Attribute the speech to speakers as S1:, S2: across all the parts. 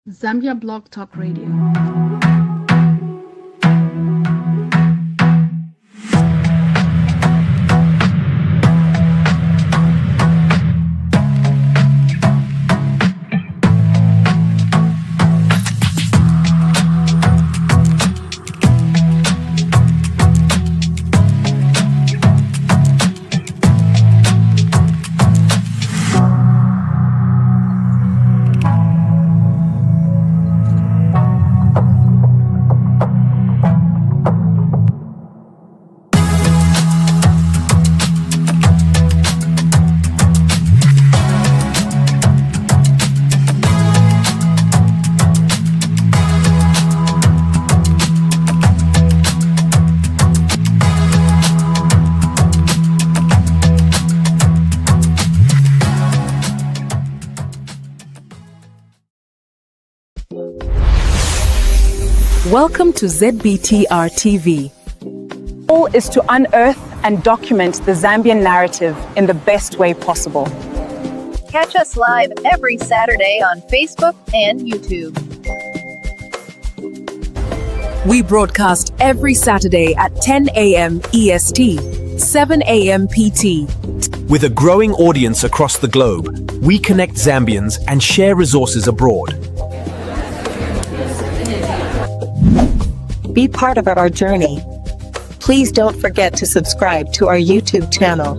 S1: Zambia Blog Talk Radio.
S2: Welcome to ZBTR TV.
S3: The goal is to unearth and document the Zambian narrative in the best way possible.
S4: Catch us live every Saturday on Facebook and YouTube.
S2: We broadcast every Saturday at 10 a.m. EST, 7 a.m. PT.
S5: With a growing audience across the globe, we connect Zambians and share resources abroad.
S6: Be part of our journey. Please don't forget to subscribe to our YouTube channel.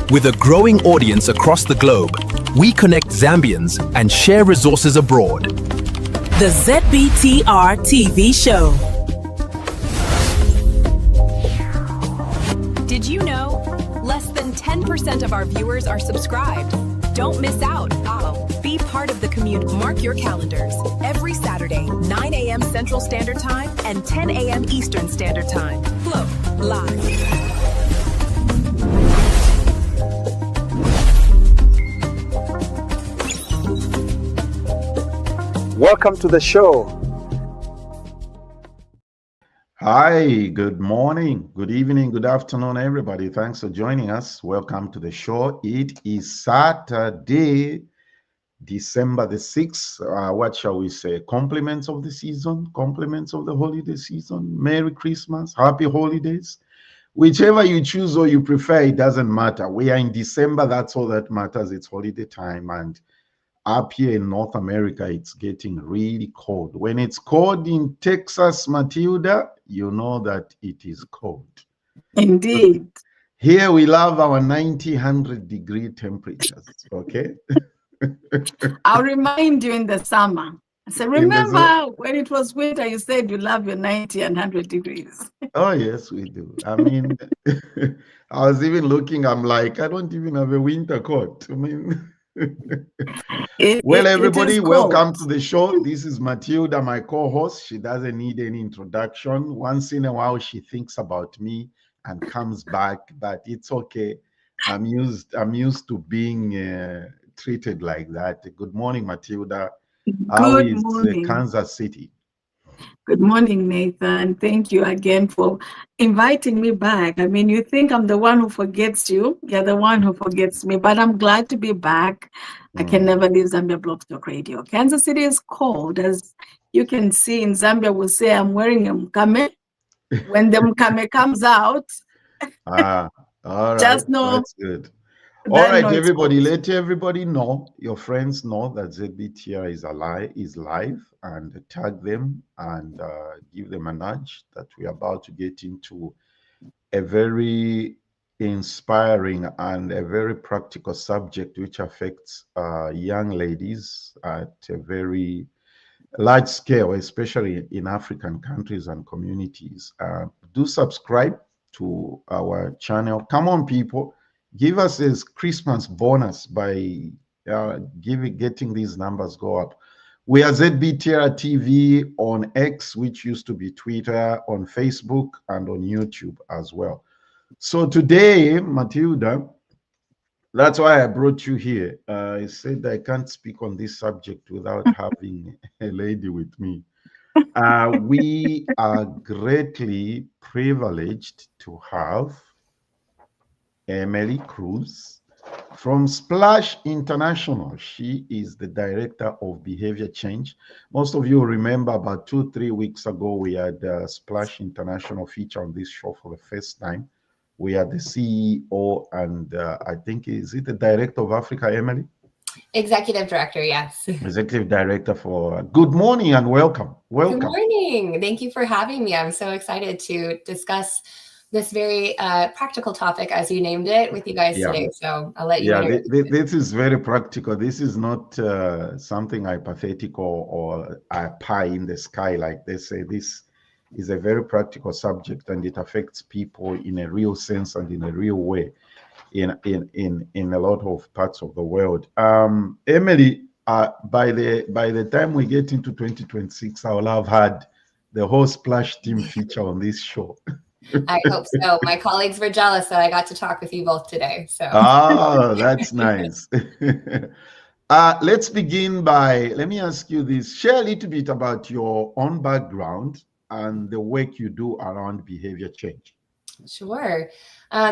S5: With a growing audience across the globe, we connect Zambians and share resources abroad.
S2: The ZBTR TV show.
S7: Did you know? Less than 10% of our viewers are subscribed. Don't miss out. Be part of the community. Mark your calendars. Every Saturday, 9 a.m. Central Standard Time and 10 a.m. Eastern Standard Time. Flow live.
S8: Welcome to the show.
S9: Hi, good morning, good evening, good afternoon, everybody. Thanks for joining us. Welcome to the show. It is Saturday, December the 6th. What shall we say? Compliments of the season, compliments of the holiday season. Merry Christmas, happy holidays. Whichever you choose or you prefer, it doesn't matter. We are in December, that's all that matters. It's holiday time, and up here in North America, it's getting really cold. When it's cold in Texas, Matilda, you know that it is cold.
S10: Indeed.
S9: Here we love our 90, 100-degree temperatures, okay?
S10: I'll remind you in the summer. I said, remember when it was winter, you said you love your 90 and 100 degrees.
S9: Oh, yes, we do. I mean, I was even looking, I'm like, I don't even have a winter coat. I mean... Well, everybody, welcome to the show. This is Matilda, my co-host. She doesn't need any introduction. Once in a while, she thinks about me and comes back, but it's okay. I'm used to being treated like that. Good morning, Matilda. How is Kansas City?
S10: Good morning, Nathan. Thank you again for inviting me back. I mean, you think I'm the one who forgets you. You're the one who forgets me, but I'm glad to be back. I can never leave Zambia Blog Talk Radio. Kansas City is cold. As you can see in Zambia, we'll say I'm wearing a mkame. When the mkame comes out,
S9: all right.
S10: Just know.
S9: That's good. All right, everybody, let everybody know, your friends know that ZBTR is live, and tag them and give them a nudge that we're about to get into a very inspiring and a very practical subject which affects young ladies at a very large scale, especially in African countries and communities. Do subscribe to our channel. Come on, people. Give us this Christmas bonus by getting these numbers go up. We are ZBTR TV on X, which used to be Twitter, on Facebook, and on YouTube as well. So today, Matilda, that's why I brought you here. I said I can't speak on this subject without having a lady with me. We are greatly privileged to have Emily Cruz from Splash International. She is the director of behavior change. Most of you remember about 2-3 weeks ago, we had Splash International feature on this show for the first time. We had the CEO and I think, is it the director of Africa, Emily?
S11: Executive director, yes.
S9: Executive director for good morning and welcome.
S11: Good morning. Thank you for having me. I'm so excited to discuss this very practical topic, as you named it, with you guys today. So I'll let you know.
S9: This is very practical. This is not something hypothetical or a pie in the sky, like they say. This is a very practical subject, and it affects people in a real sense and in a real way in a lot of parts of the world. Emily, by the time we get into 2026, I will have had the whole Splash team feature on this show.
S11: I hope so. My colleagues were jealous that I got to talk with you both today. So
S9: that's nice. Let's begin by, let me ask you this. Share a little bit about your own background and the work you do around behavior change.
S11: Sure.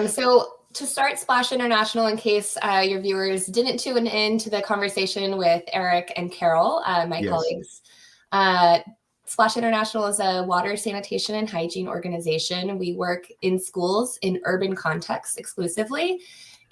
S11: So to start, Splash International, in case your viewers didn't tune in to the conversation with Eric and Carol, my colleagues, Splash International is a water, sanitation, and hygiene organization. We work in schools in urban contexts exclusively,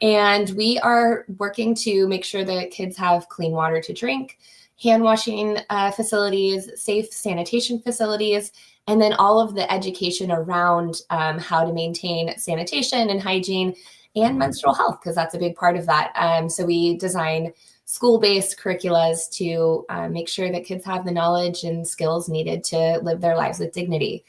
S11: and we are working to make sure that kids have clean water to drink, hand washing facilities, safe sanitation facilities, and then all of the education around how to maintain sanitation and hygiene and menstrual health, because that's a big part of that. So we design school-based curriculas to make sure that kids have the knowledge and skills needed to live their lives with dignity.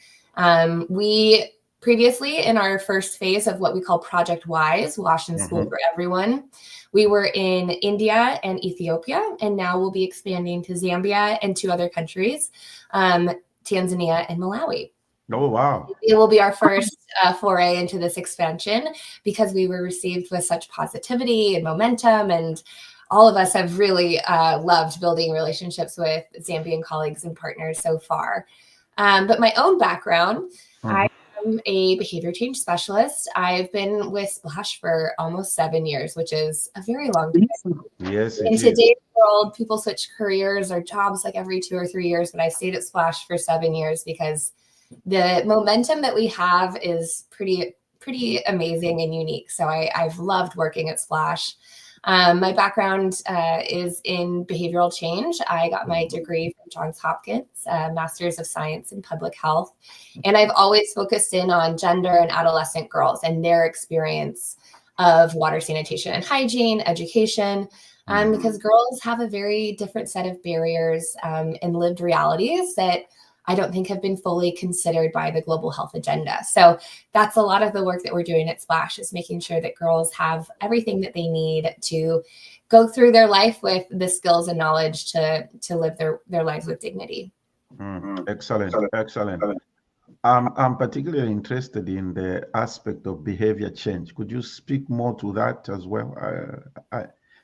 S11: We previously, in our first phase of what we call Project WISE, Wash in School for Everyone, we were in India and Ethiopia, and now we'll be expanding to Zambia and 2 other countries, Tanzania and Malawi.
S9: Oh, wow.
S11: It will be our first foray into this expansion because we were received with such positivity and momentum, and all of us have really loved building relationships with Zambian colleagues and partners so far. But my own background, I am a behavior change specialist. I've been with Splash for almost 7 years, which is a very long time.
S9: Yes,
S11: in today's world, people switch careers or jobs like every 2 or 3 years, but I stayed at Splash for 7 years because the momentum that we have is pretty amazing and unique. So I've loved working at Splash. My background is in behavioral change. I got my degree from Johns Hopkins, Master's of Science in Public Health. And I've always focused in on gender and adolescent girls and their experience of water, sanitation, and hygiene, education, because girls have a very different set of barriers and lived realities that I don't think have been fully considered by the global health agenda. So that's a lot of the work that we're doing at Splash, is making sure that girls have everything that they need to go through their life with the skills and knowledge to live their lives with dignity.
S9: Excellent. I'm particularly interested in the aspect of behavior change. Could you speak more to that as well?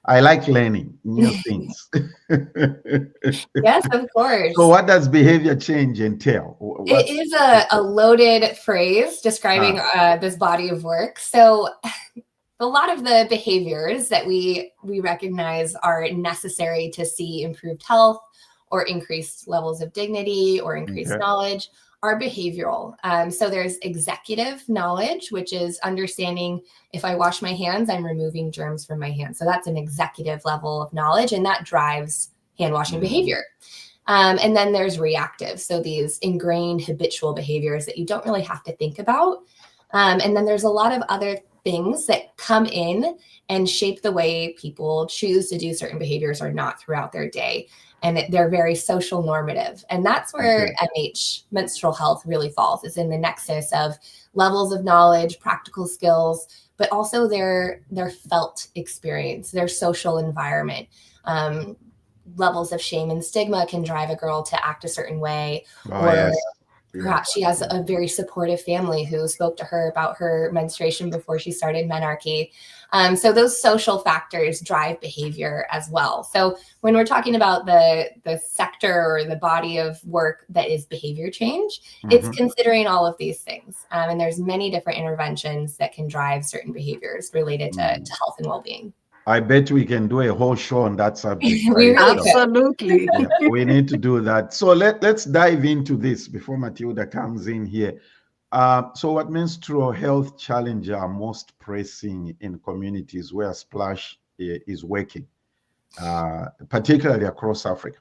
S9: I like learning new things.
S11: Yes, of course.
S9: So what does behavior change entail?
S11: It is a loaded phrase describing this body of work. So a lot of the behaviors that we recognize are necessary to see improved health or increased levels of dignity or increased knowledge are behavioral. So there's executive knowledge, which is understanding if I wash my hands, I'm removing germs from my hands. So that's an executive level of knowledge, and that drives hand washing behavior. And then there's reactive. So these ingrained habitual behaviors that you don't really have to think about. And then there's a lot of other things that come in and shape the way people choose to do certain behaviors or not throughout their day. And they're very social normative. And that's where MH, menstrual health, really falls, is in the nexus of levels of knowledge, practical skills, but also their felt experience, their social environment. Levels of shame and stigma can drive a girl to act a certain way. Perhaps she has a very supportive family who spoke to her about her menstruation before she started menarche. So those social factors drive behavior as well. So when we're talking about the sector or the body of work that is behavior change, it's considering all of these things. And there's many different interventions that can drive certain behaviors related to health and well-being.
S9: I bet we can do a whole show on that subject.
S11: We really
S10: Absolutely.
S9: Yeah, we need to do that. So let's dive into this before Matilda comes in here. So what menstrual health challenges are most pressing in communities where Splash is working, particularly across Africa?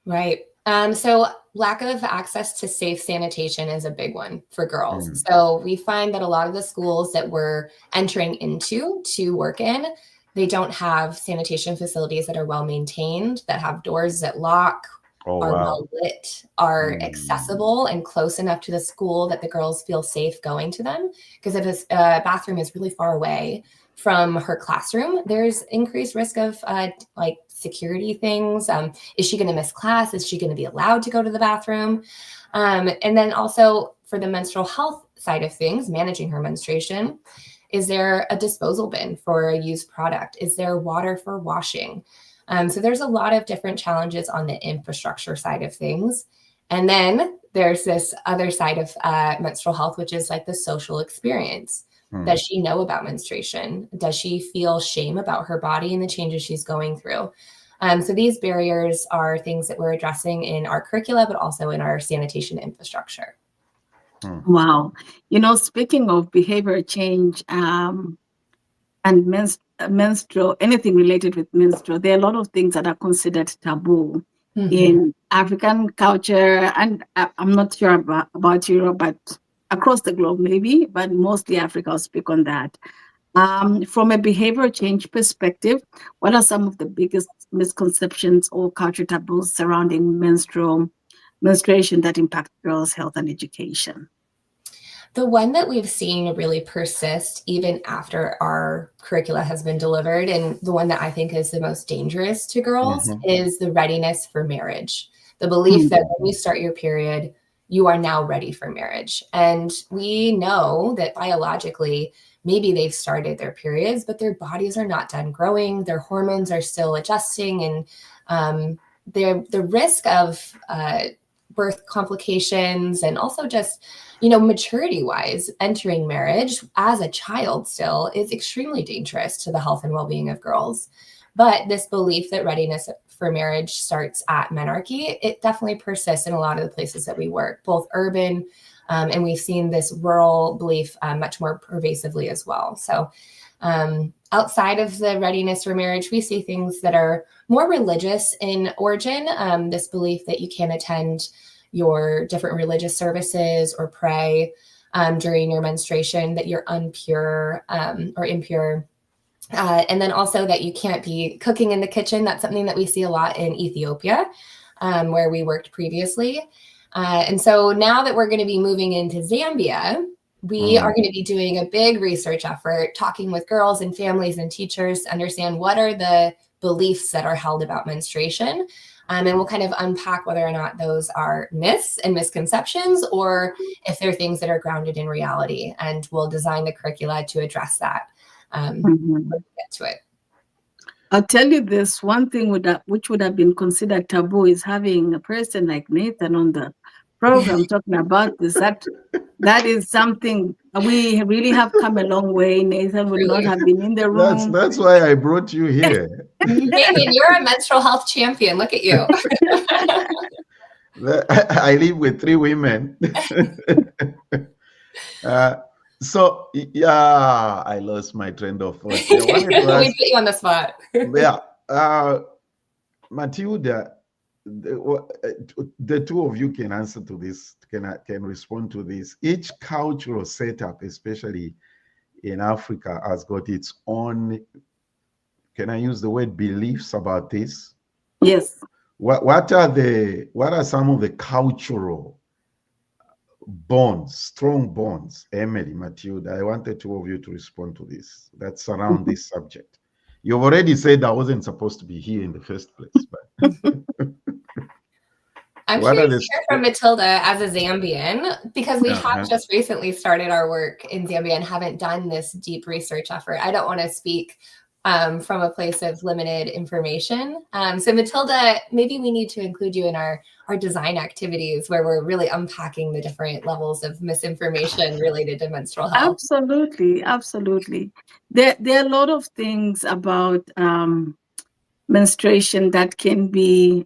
S11: Right. So lack of access to safe sanitation is a big one for girls. So we find that a lot of the schools that we're entering into to work in, they don't have sanitation facilities that are well maintained, that have doors that lock, are well lit, are accessible and close enough to the school that the girls feel safe going to them. Because if a bathroom is really far away from her classroom, there's increased risk of like security things. Is she going to miss class? Is she going to be allowed to go to the bathroom? And then also for the menstrual health side of things, managing her menstruation, is there a disposal bin for a used product? Is there water for washing? So there's a lot of different challenges on the infrastructure side of things. And then there's this other side of menstrual health, which is like the social experience. Does she know about menstruation? Does she feel shame about her body and the changes she's going through? So these barriers are things that we're addressing in our curricula, but also in our sanitation infrastructure.
S10: Wow. Speaking of behavior change and menstrual, anything related with menstrual, there are a lot of things that are considered taboo in African culture. And I'm not sure about Europe, but across the globe maybe, but mostly Africa, I'll speak on that. From a behavior change perspective, what are some of the biggest misconceptions or cultural taboos surrounding menstruation that impact girls' health and education?
S11: The one that we've seen really persist even after our curricula has been delivered, and the one that I think is the most dangerous to girls, is the readiness for marriage. The belief that when you start your period, you are now ready for marriage. And we know that biologically, maybe they've started their periods, but their bodies are not done growing. Their hormones are still adjusting, and the risk of birth complications and also just, maturity wise, entering marriage as a child still is extremely dangerous to the health and well-being of girls. But this belief that readiness for marriage starts at menarche, it definitely persists in a lot of the places that we work, both urban, and we've seen this rural belief much more pervasively as well. So outside of the readiness for marriage, we see things that are more religious in origin, this belief that you can't attend your different religious services or pray during your menstruation, that you're unpure or impure. And then also that you can't be cooking in the kitchen. That's something that we see a lot in Ethiopia, where we worked previously. And so now that we're going to be moving into Zambia, we are going to be doing a big research effort, talking with girls and families and teachers to understand what are the beliefs that are held about menstruation. And we'll kind of unpack whether or not those are myths and misconceptions, or if they're things that are grounded in reality. And we'll design the curricula to address that. We'll get to it.
S10: I'll tell you this, one thing which would have been considered taboo is having a person like Nathan on the program talking about this. That is something we really have come a long way. Nathan would not have been in the room.
S9: That's why I brought you here.
S11: Nathan, you're a menstrual health champion. Look at you.
S9: I live with 3 women. So yeah, I lost my train of thought.
S11: We put you on the spot.
S9: Yeah, Matilda, the two of you can answer to this, can respond to this. Each cultural setup, especially in Africa, has got its own, can I use the word, beliefs about this?
S10: Yes.
S9: What are some of the cultural bonds, strong bonds? Emily, Matilda, I want the two of you to respond to this. That's around this subject. You've already said I wasn't supposed to be here in the first place, but
S11: I'm curious to hear from Matilda as a Zambian, because we have just recently started our work in Zambia and haven't done this deep research effort. I don't want to speak from a place of limited information. So Matilda, maybe we need to include you in our design activities where we're really unpacking the different levels of misinformation related to menstrual health.
S10: Absolutely, absolutely. There are a lot of things about menstruation that can be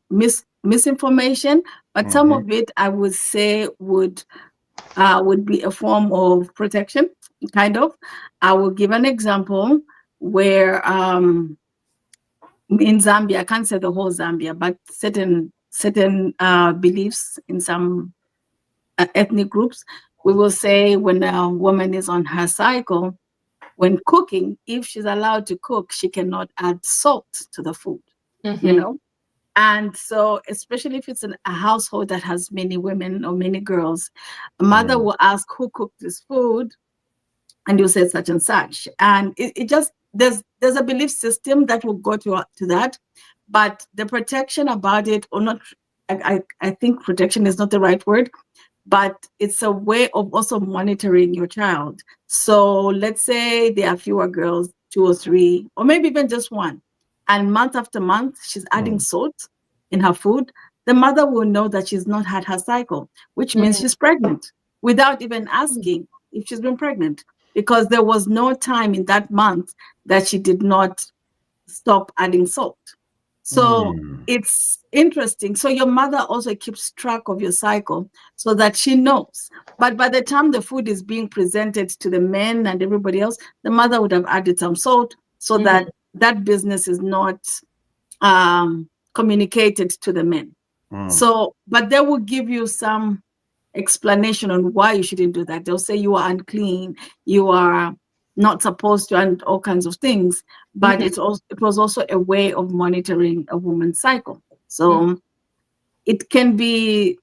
S10: misinformation, but some of it I would say would be a form of protection, kind of. I will give an example where in Zambia, I can't say the whole Zambia, but certain beliefs in some ethnic groups, we will say when a woman is on her cycle, when cooking, if she's allowed to cook, she cannot add salt to the food, you know? And so, especially if it's in a household that has many women or many girls, a mother will ask who cooked this food, and you say such and such. And it just, there's a belief system that will go to that, but the protection about it, or not, I think protection is not the right word, but it's a way of also monitoring your child. So let's say there are fewer girls, 2 or 3, or maybe even just 1. And month after month, she's adding salt in her food. The mother will know that she's not had her cycle, which means she's pregnant without even asking if she's been pregnant, because there was no time in that month that she did not stop adding salt. So it's interesting. So your mother also keeps track of your cycle so that she knows. But by the time the food is being presented to the men and everybody else, the mother would have added some salt so that that business is not communicated to the men. So, but they will give you some explanation on why you shouldn't do that. They'll say you are unclean, you are not supposed to, and all kinds of things. But it was also a way of monitoring a woman's cycle. So it can be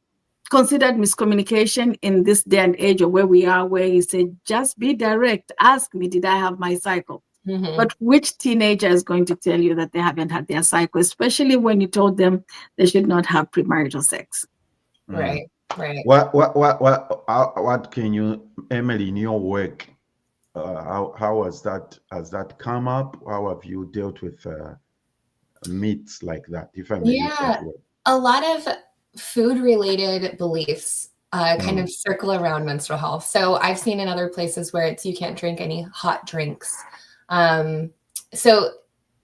S10: considered miscommunication in this day and age, or where we are, where you say, just be direct, ask me, did I have my cycle? But which teenager is going to tell you that they haven't had their cycle, especially when you told them they should not have premarital sex?
S11: Right.
S9: What can you, Emily, in your work, how has that come up? How have you dealt with myths like that, if I may use that word?
S11: A lot of food-related beliefs kind of circle around menstrual health. So I've seen in other places where it's you can't drink any hot drinks. And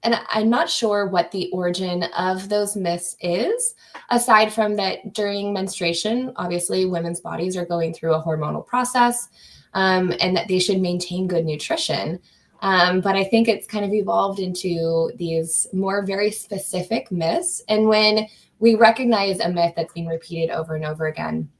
S11: I'm not sure what the origin of those myths is, aside from that during menstruation, obviously women's bodies are going through a hormonal process, and that they should maintain good nutrition. But I think it's kind of evolved into these more very specific myths. And when we recognize a myth that's being repeated over and over again,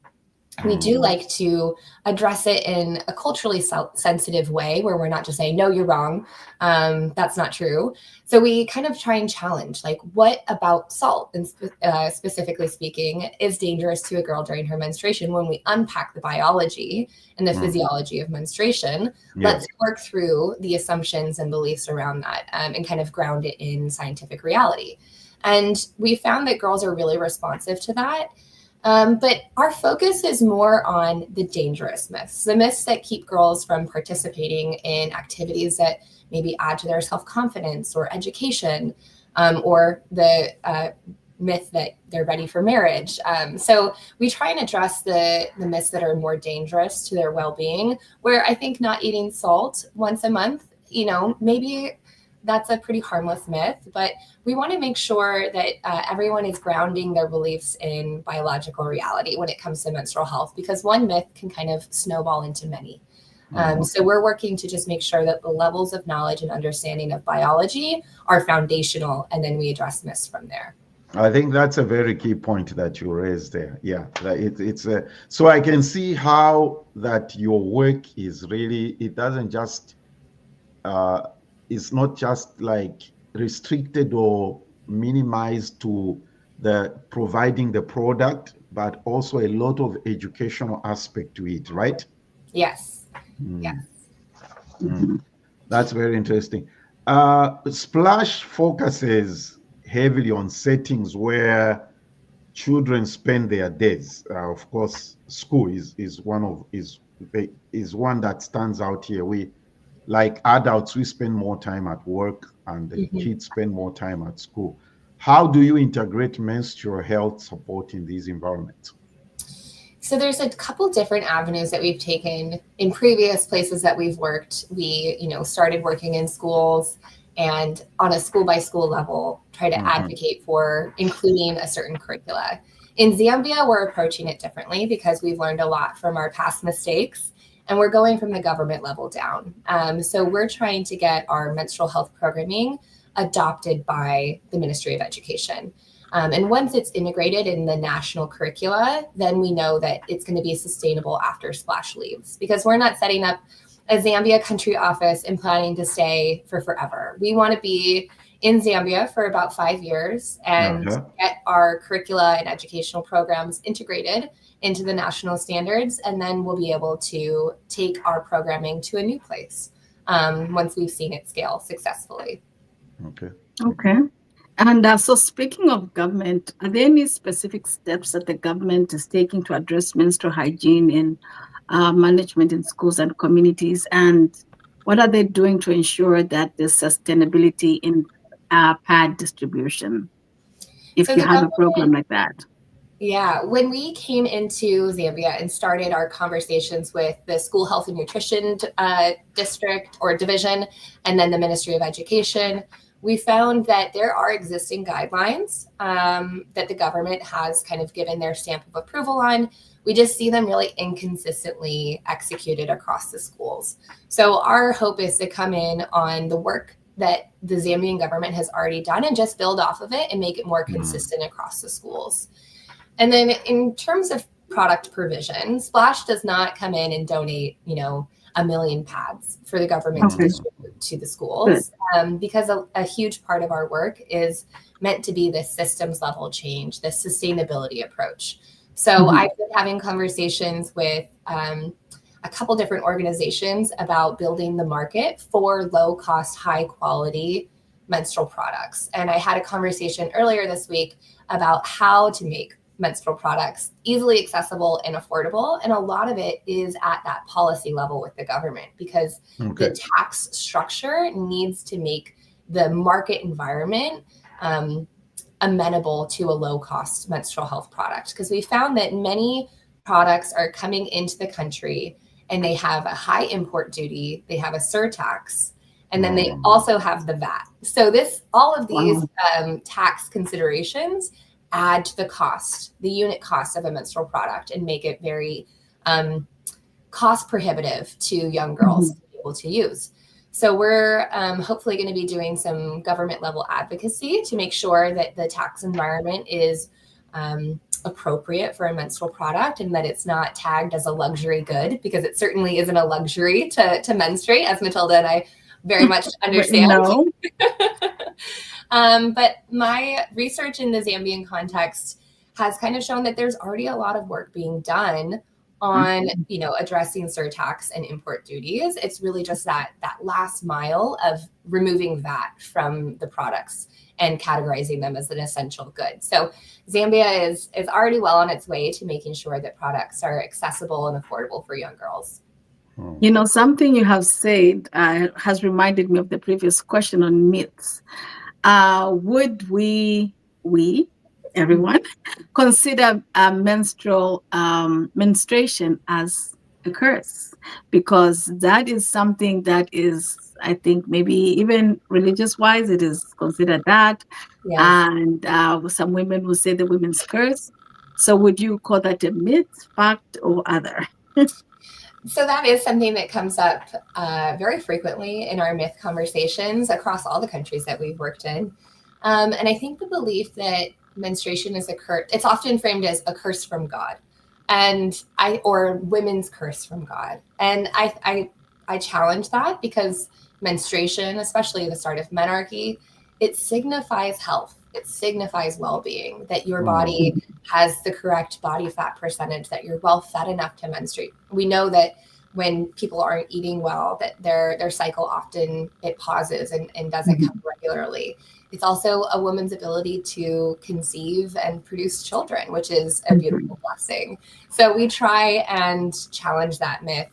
S11: we do like to address it in a culturally sensitive way where we're not just saying, no, you're wrong. That's not true. So we kind of try and challenge, like, what about salt, and specifically speaking, is dangerous to a girl during her menstruation? When we unpack the biology and the physiology of menstruation, let's work through the assumptions and beliefs around that, and kind of ground it in scientific reality. And we found that girls are really responsive to that. But our focus is more on the dangerous myths, the myths that keep girls from participating in activities that maybe add to their self-confidence or education, or the myth that they're ready for marriage. So we try and address the myths that are more dangerous to their well-being, where I think not eating salt once a month, maybe that's a pretty harmless myth, but we want to make sure that everyone is grounding their beliefs in biological reality when it comes to menstrual health, because one myth can kind of snowball into many. So we're working to just make sure that the levels of knowledge and understanding of biology are foundational, and then we address myths from there.
S9: I think that's a very key point that you raised there. Yeah, so I can see how that your work is really, it doesn't just, it's not just like restricted or minimized to the providing the product, but also a lot of educational aspect to it, right?
S11: Yes. Yes.
S9: That's very interesting. Splash focuses heavily on settings where children spend their days. Of course, school is one that stands out here. like adults, we spend more time at work and the kids spend more time at school. How do you integrate menstrual health support in these environments?
S11: So there's a couple different avenues that we've taken in previous places that we've worked. We, started working in schools and on a school by school level, try to advocate for including a certain curricula. In Zambia, we're approaching it differently because we've learned a lot from our past mistakes and we're going from the government level down. So we're trying to get our menstrual health programming adopted by the Ministry of Education. And once it's integrated in the national curricula, then we know that it's going to be sustainable after splash leaves, because we're not setting up a Zambia country office and planning to stay for forever. We want to be in Zambia for about 5 years and get our curricula and educational programs integrated into the national standards. And then we'll be able to take our programming to a new place once we've seen it scale successfully.
S10: Okay. And so speaking of government, are there any specific steps that the government is taking to address menstrual hygiene in management in schools and communities? And what are they doing to ensure that there's sustainability in pad distribution, if you have a program like that?
S11: Yeah, when we came into Zambia and started our conversations with the School Health and Nutrition District or Division, and then the Ministry of Education, we found that there are existing guidelines that the government has kind of given their stamp of approval on. We just see them really inconsistently executed across the schools. So our hope is to come in on the work that the Zambian government has already done and just build off of it and make it more consistent across the schools. And then in terms of product provision, Splash does not come in and donate, 1 million pads for the government to distribute to the schools, because a huge part of our work is meant to be this systems level change, this sustainability approach. So I've been having conversations with a couple different organizations about building the market for low cost, high quality menstrual products. And I had a conversation earlier this week about how to make menstrual products easily accessible and affordable. And a lot of it is at that policy level with the government, because the tax structure needs to make the market environment amenable to a low cost menstrual health product. Because we found that many products are coming into the country and they have a high import duty, they have a surtax, and then they also have the VAT. So all of these tax considerations add to the unit cost of a menstrual product and make it very cost prohibitive to young girls to be able to use. So we're hopefully going to be doing some government level advocacy to make sure that the tax environment is appropriate for a menstrual product and that it's not tagged as a luxury good, because it certainly isn't a luxury to menstruate, as Matilda and I very much understand. But my research in the Zambian context has kind of shown that there's already a lot of work being done on, addressing surtax and import duties. It's really just that last mile of removing VAT from the products and categorizing them as an essential good. So Zambia is already well on its way to making sure that products are accessible and affordable for young girls.
S10: Something you have said has reminded me of the previous question on myths. Would everyone consider menstruation as a curse? Because that is something that is, I think, maybe even religious wise, it is considered that. Yes. And some women will say the women's curse. So would you call that a myth, fact, or other?
S11: So that is something that comes up very frequently in our myth conversations across all the countries that we've worked in. And I think the belief that menstruation is a curse, it's often framed as a curse from God, or women's curse from God. And I challenge that, because menstruation, especially the start of menarche, it signifies health. It signifies well-being, that your body has the correct body fat percentage, that you're well fed enough to menstruate. We know that when people aren't eating well, that their cycle often it pauses and doesn't come regularly. It's also a woman's ability to conceive and produce children, which is a beautiful blessing. So we try and challenge that myth.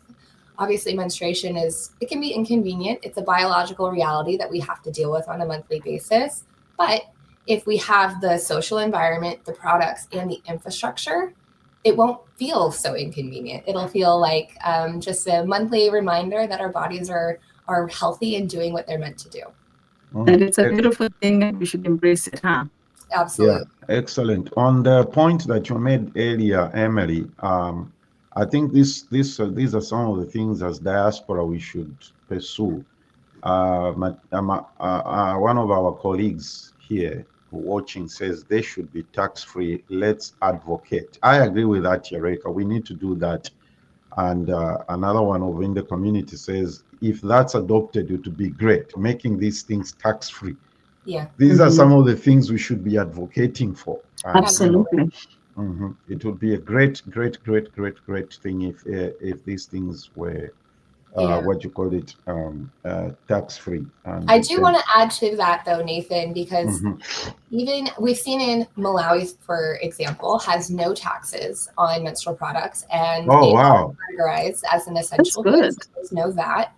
S11: obviously menstruation it can be inconvenient. It's a biological reality that we have to deal with on a monthly basis. But if we have the social environment, the products, and the infrastructure, it won't feel so inconvenient. It'll feel like just a monthly reminder that our bodies are healthy and doing what they're meant to do.
S10: And it's a beautiful thing, and we should embrace it, huh?
S11: Absolutely.
S9: Yeah, excellent. On the point that you made earlier, Emily, I think these are some of the things as diaspora we should pursue. One of our colleagues here watching says they should be tax-free. Let's advocate. I agree with that, Eureka. We need to do that. And another one over in the community says, if that's adopted, it would be great, making these things tax-free.
S11: Yeah.
S9: These are some of the things we should be advocating for. And,
S10: Absolutely.
S9: It would be a great thing if these things were what you call it, tax-free.
S11: I do want to add to that though, Nathan, because even we've seen in Malawi, for example, has no taxes on menstrual products, and they are categorized as an essential good. So there's no VAT,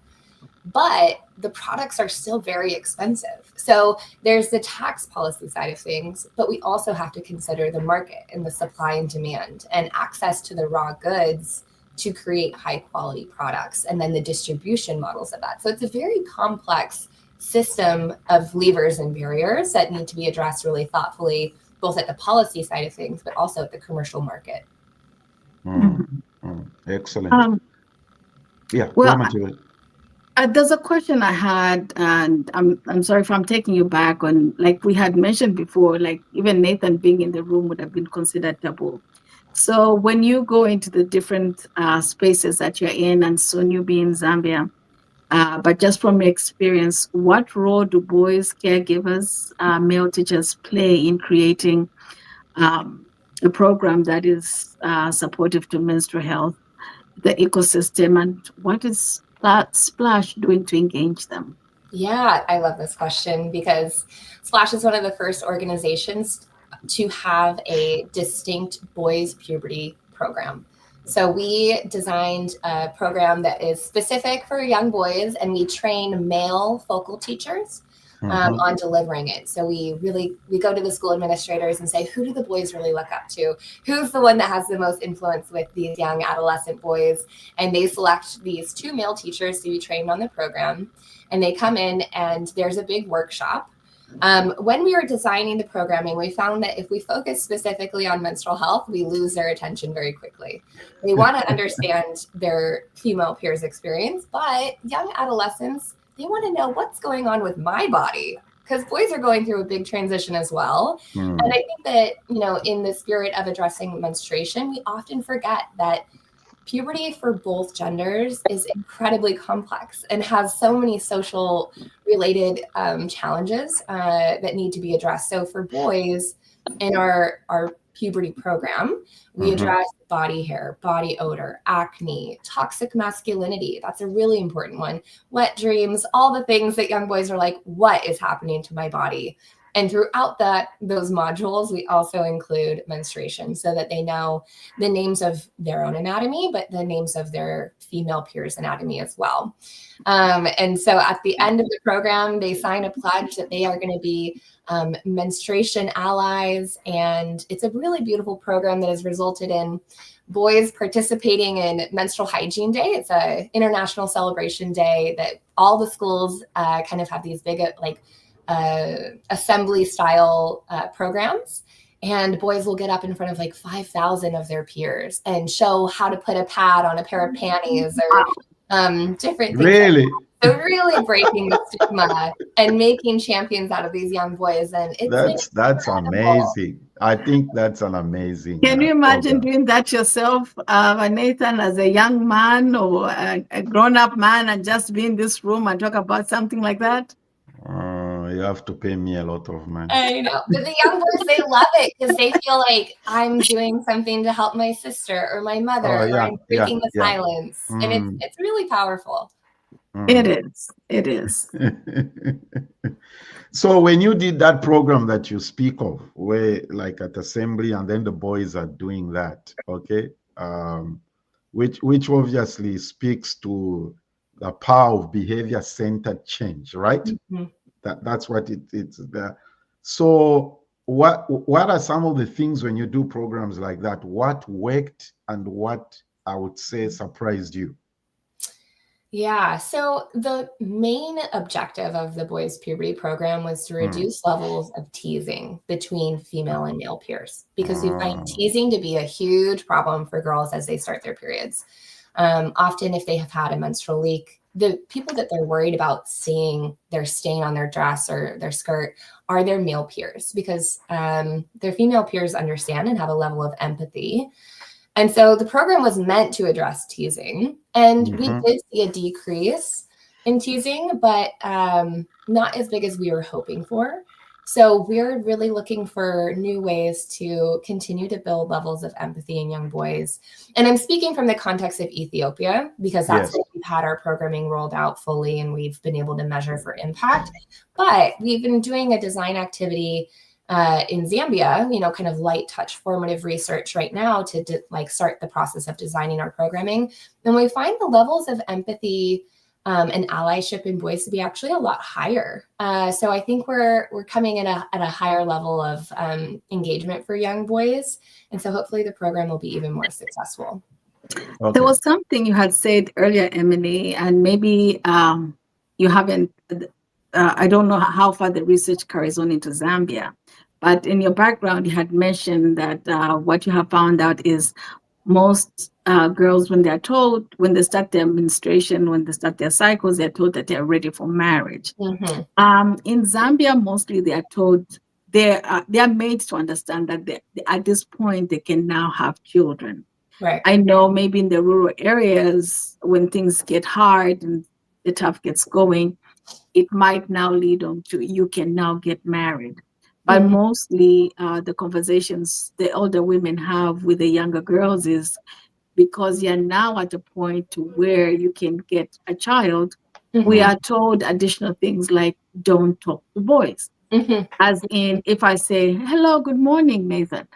S11: but the products are still very expensive. So there's the tax policy side of things, but we also have to consider the market and the supply and demand and access to the raw goods to create high quality products, and then the distribution models of that. So it's a very complex system of levers and barriers that need to be addressed really thoughtfully, both at the policy side of things, but also at the commercial market.
S9: Excellent.
S10: There's a question I had, and I'm sorry if I'm taking you back on, like we had mentioned before, like even Nathan being in the room would have been considered taboo. So when you go into the different spaces that you're in, and soon you'll be in Zambia, but just from your experience, what role do boys, caregivers, male teachers play in creating a program that is supportive to menstrual health, the ecosystem, and what is Splash doing to engage them?
S11: Yeah, I love this question because Splash is one of the first organizations to have a distinct boys puberty program. So we designed a program that is specific for young boys, and we train male focal teachers on delivering it. So we go to the school administrators and say, who do the boys really look up to? Who's the one that has the most influence with these young adolescent boys? And they select these 2 male teachers to be trained on the program. And they come in, and there's a big workshop. When we were designing the programming, we found that if we focus specifically on menstrual health, we lose their attention very quickly. They want to understand their female peers' experience, but young adolescents, they want to know what's going on with my body, because boys are going through a big transition as well. And I think that, in the spirit of addressing menstruation, we often forget that puberty for both genders is incredibly complex and has so many social related challenges that need to be addressed. So for boys in our puberty program, we address body hair, body odor, acne, toxic masculinity. That's a really important one. Wet dreams, all the things that young boys are like, what is happening to my body? And throughout those modules, we also include menstruation so that they know the names of their own anatomy, but the names of their female peers' anatomy as well. And so at the end of the program, they sign a pledge that they are going to be menstruation allies. And it's a really beautiful program that has resulted in boys participating in Menstrual Hygiene Day. It's an international celebration day that all the schools kind of have these big assembly style programs, and boys will get up in front of like 5,000 of their peers and show how to put a pad on a pair of panties or different things.
S9: Really?
S11: So really breaking the stigma and making champions out of these young boys. And
S9: that's amazing. I think that's an amazing.
S10: Can you imagine doing that yourself, Nathan, as a young man or a grown-up man, and just be in this room and talk about something like that?
S9: You have to pay me a lot of money.
S11: I know, but the young boys, they love it because they feel like I'm doing something to help my sister or my mother, or I'm breaking the silence, and it's really powerful.
S10: It is.
S9: So when you did that program that you speak of, where like at assembly, and then the boys are doing that, okay, which obviously speaks to the power of behavior-centered change, right?
S11: Mm-hmm.
S9: That's what it's there. So what are some of the things when you do programs like that? What worked and what I would say surprised you?
S11: Yeah, so the main objective of the boys' puberty program was to reduce levels of teasing between female and male peers, because we find teasing to be a huge problem for girls as they start their periods. Often, if they have had a menstrual leak, the people that they're worried about seeing their stain on their dress or their skirt are their male peers, because their female peers understand and have a level of empathy. And so the program was meant to address teasing, and we did see a decrease in teasing, but not as big as we were hoping for. So we're really looking for new ways to continue to build levels of empathy in young boys. And I'm speaking from the context of Ethiopia, because that's where we've had our programming rolled out fully and we've been able to measure for impact. But we've been doing a design activity in Zambia, kind of light touch formative research right now to start the process of designing our programming. And we find the levels of empathy and allyship in boys to be actually a lot higher. So I think we're coming in at a higher level of engagement for young boys. And so hopefully the program will be even more successful.
S10: Okay. There was something you had said earlier, Emily, and maybe you haven't, I don't know how far the research carries on into Zambia, but in your background, you had mentioned that what you have found out is most girls, when they're told, when they start their menstruation, when they start their cycles, they're told that they're ready for marriage. In Zambia, mostly they are told, they are made to understand that at this point, they can now have children.
S11: Right.
S10: I know maybe in the rural areas, when things get hard and the tough gets going, it might now lead on to you can now get married. But mostly the conversations the older women have with the younger girls is because you're now at a point to where you can get a child, we are told additional things like don't talk to boys. As in, if I say, hello, good morning, Nathan,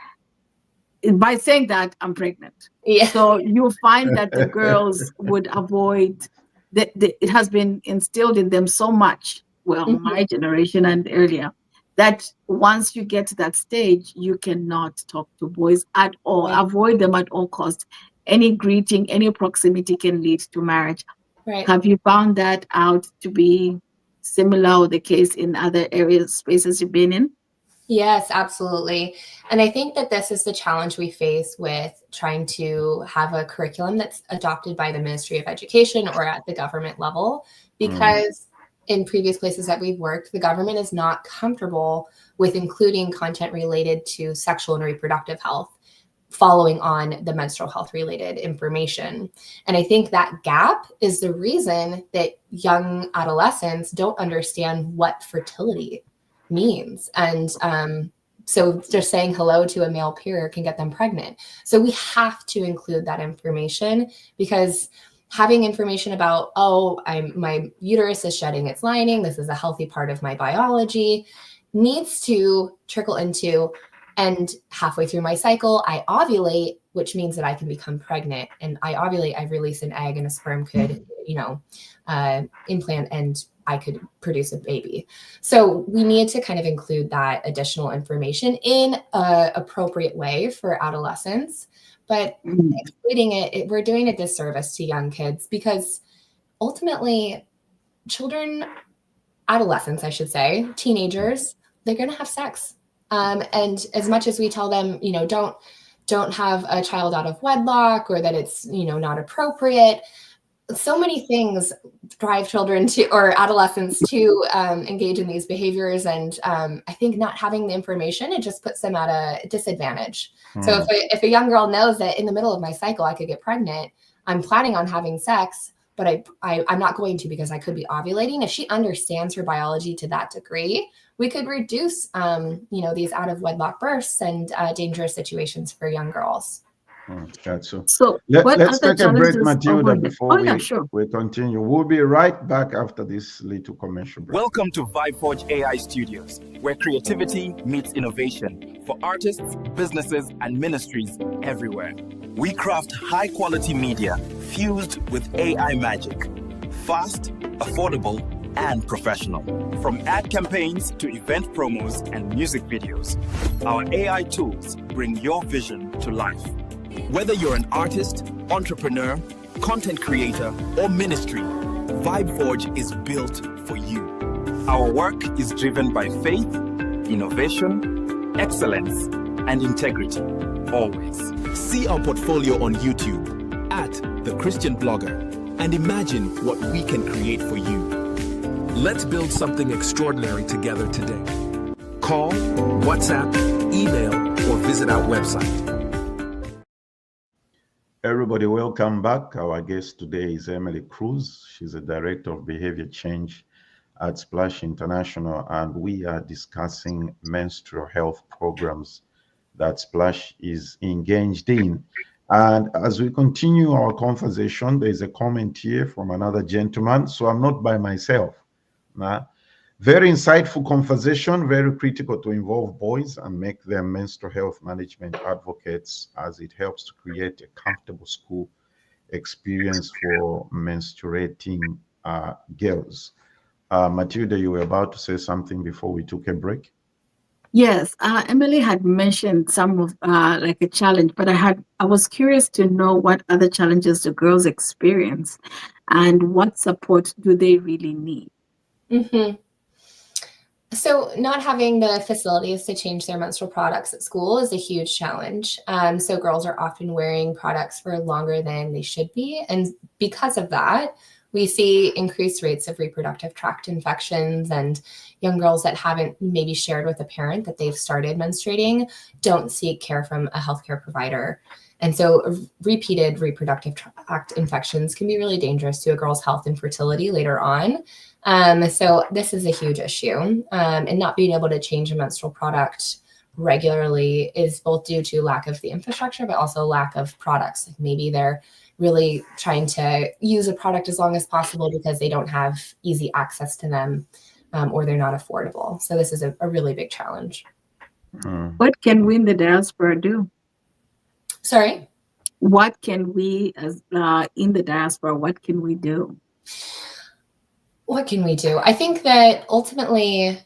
S10: by saying that, I'm pregnant.
S11: Yeah.
S10: So you find that the girls would avoid, it has been instilled in them so much, well, my generation and earlier, that once you get to that stage, you cannot talk to boys at all, avoid them at all costs. Any greeting, any proximity can lead to marriage.
S11: Right.
S10: Have you found that out to be similar or the case in other areas, spaces you've been in?
S11: Yes, absolutely. And I think that this is the challenge we face with trying to have a curriculum that's adopted by the Ministry of Education or at the government level, because in previous places that we've worked, the government is not comfortable with including content related to sexual and reproductive health following on the menstrual health related information. And I think that gap is the reason that young adolescents don't understand what fertility means. And so just saying hello to a male peer can get them pregnant. So we have to include that information, because having information about, my uterus is shedding its lining, this is a healthy part of my biology, needs to trickle into, and halfway through my cycle, I ovulate, which means that I can become pregnant. And I ovulate, I release an egg and a sperm could, implant and I could produce a baby. So we need to kind of include that additional information in an appropriate way for adolescents. But excluding it, we're doing a disservice to young kids, because ultimately adolescents, I should say, teenagers, they're going to have sex. And as much as we tell them, don't have a child out of wedlock, or that it's, not appropriate, so many things drive children or adolescents to engage in these behaviors. And I think not having the information, it just puts them at a disadvantage. So if a young girl knows that in the middle of my cycle, I could get pregnant, I'm planning on having sex, but I'm not going to because I could be ovulating. If she understands her biology to that degree, we could reduce, these out of wedlock births and dangerous situations for young girls.
S9: That's so.
S10: So
S9: Let's take a break,
S10: challenges
S9: Matilda, before
S10: sure.
S9: we continue. We'll be right back after this little commercial break.
S12: Welcome to VibeForge AI Studios, where creativity meets innovation for artists, businesses, and ministries everywhere. We craft high-quality media fused with AI magic. Fast, affordable, and professional. From ad campaigns to event promos and music videos, our AI tools bring your vision to life. Whether you're an artist, entrepreneur, content creator, or ministry, VibeForge is built for you. Our work is driven by faith, innovation, excellence, and integrity, always. See our portfolio on YouTube at The Christian Blogger and imagine what we can create for you.
S5: Let's build something extraordinary together today. Call, WhatsApp, email, or visit our website.
S9: Everybody, welcome back. Our guest today is Emily Cruz. She's a director of behavior change at Splash International, and we are discussing menstrual health programs that Splash is engaged in. And as we continue our conversation, there's a comment here from another gentleman. So I'm not by myself. Very insightful conversation, very critical to involve boys and make them menstrual health management advocates, as it helps to create a comfortable school experience for menstruating girls. Matilda, you were about to say something before we took a break.
S10: Yes, Emily had mentioned some of like a challenge, but I was curious to know what other challenges the girls experience and what support do they really need.
S11: Mm-hmm. So not having the facilities to change their menstrual products at school is a huge challenge. So girls are often wearing products for longer than they should be. And because of that, we see increased rates of reproductive tract infections, and young girls that haven't maybe shared with a parent that they've started menstruating don't seek care from a healthcare provider. And so repeated reproductive tract infections can be really dangerous to a girl's health and fertility later on. So this is a huge issue, and not being able to change a menstrual product regularly is both due to lack of the infrastructure, but also lack of products. Like maybe they're really trying to use a product as long as possible because they don't have easy access to them, or they're not affordable. So this is a really big challenge.
S10: What can we in the diaspora do?
S11: Sorry?
S10: What can we as in the diaspora, what can we do?
S11: What can we do? I think that ultimately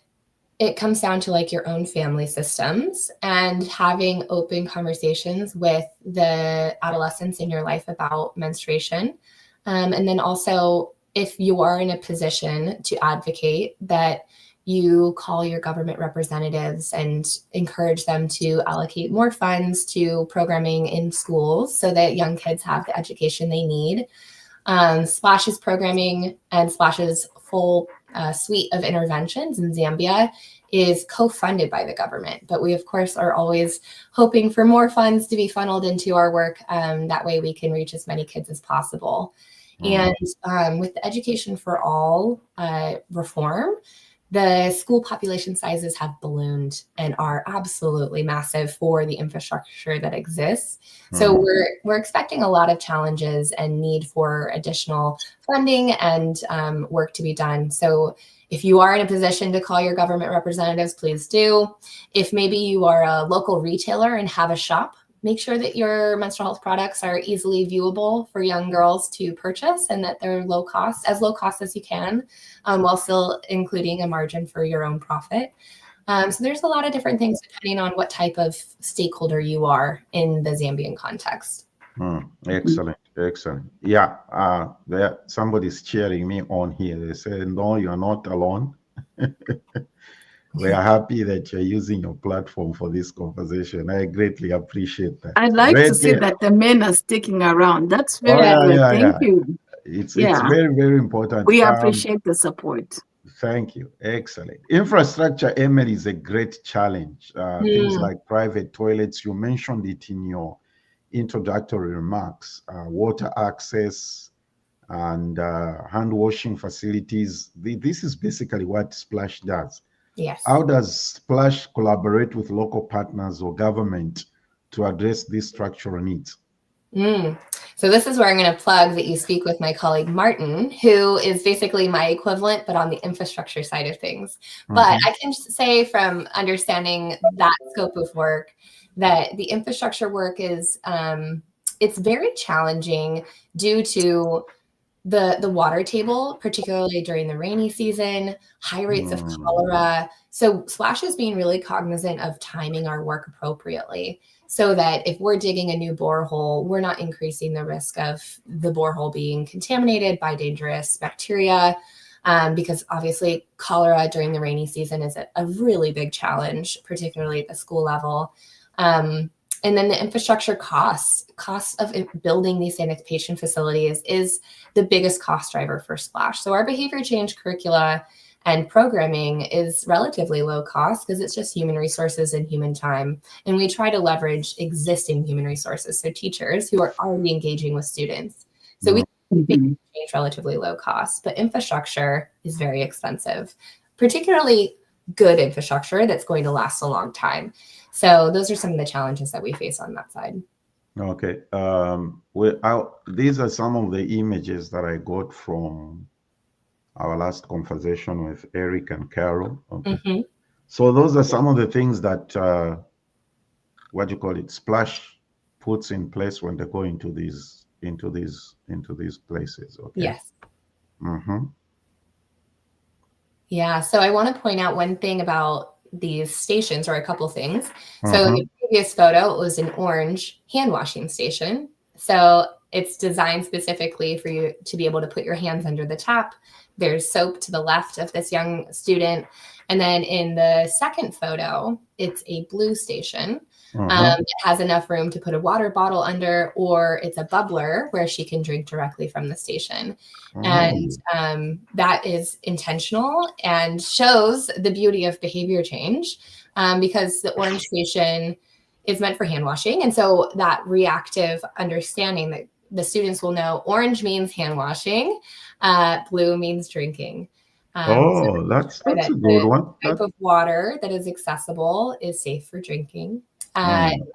S11: it comes down to like your own family systems and having open conversations with the adolescents in your life about menstruation. And then also, if you are in a position to advocate, that you call your government representatives and encourage them to allocate more funds to programming in schools so that young kids have the education they need. Splash's programming and Splash's full suite of interventions in Zambia is co-funded by the government, but we of course are always hoping for more funds to be funneled into our work. That way we can reach as many kids as possible. And with the Education for All reform, the school population sizes have ballooned and are absolutely massive for the infrastructure that exists. So we're expecting a lot of challenges and need for additional funding and work to be done. So if you are in a position to call your government representatives, please do. If maybe you are a local retailer and have a shop, make sure that your menstrual health products are easily viewable for young girls to purchase and that they're low cost as you can, while still including a margin for your own profit. So there's a lot of different things depending on what type of stakeholder you are in the Zambian context.
S9: Excellent, excellent. Yeah, somebody's cheering me on here. They say, no, you're not alone. We are happy that you're using your platform for this conversation. I greatly appreciate that.
S10: I'd like to see that the men are sticking around. That's very good. Thank you.
S9: It's very, very important.
S10: We appreciate the support.
S9: Thank you. Excellent. Infrastructure, Emily, is a great challenge. Things like private toilets, you mentioned it in your introductory remarks, water access and hand washing facilities. This is basically what Splash does.
S11: Yes.
S9: How does Splash collaborate with local partners or government to address these structural needs?
S11: So this is where I'm going to plug that you speak with my colleague Martin, who is basically my equivalent, but on the infrastructure side of things. But I can say from understanding that scope of work that the infrastructure work is, it's very challenging due to the water table, particularly during the rainy season, high rates of cholera. So Splash is being really cognizant of timing our work appropriately so that if we're digging a new borehole, we're not increasing the risk of the borehole being contaminated by dangerous bacteria. Because obviously cholera during the rainy season is a really big challenge, particularly at the school level. And then the infrastructure costs of building these sanitation facilities is the biggest cost driver for Splash. So our behavior change curricula and programming is relatively low cost because it's just human resources and human time. And we try to leverage existing human resources. So teachers who are already engaging with students. So we change relatively low cost, but infrastructure is very expensive, particularly good infrastructure that's going to last a long time. So those are some of the challenges that we face on that side.
S9: Okay. These are some of the images that I got from our last conversation with Eric and Carol. Okay. So those are some of the things that, Splash puts in place when they go into these places. Okay.
S11: Yes. Yeah. So I want to point out one thing about these stations, or a couple things. So the previous photo was an orange hand washing station. So it's designed specifically for you to be able to put your hands under the tap. There's soap to the left of this young student. And then in the second photo, it's a blue station. It has enough room to put a water bottle under, or it's a bubbler where she can drink directly from the station. And that is intentional and shows the beauty of behavior change, because the orange station is meant for hand washing. And so that reactive understanding that the students will know orange means hand washing, blue means drinking.
S9: So that's a good one.
S11: The type of water that is accessible is safe for drinking.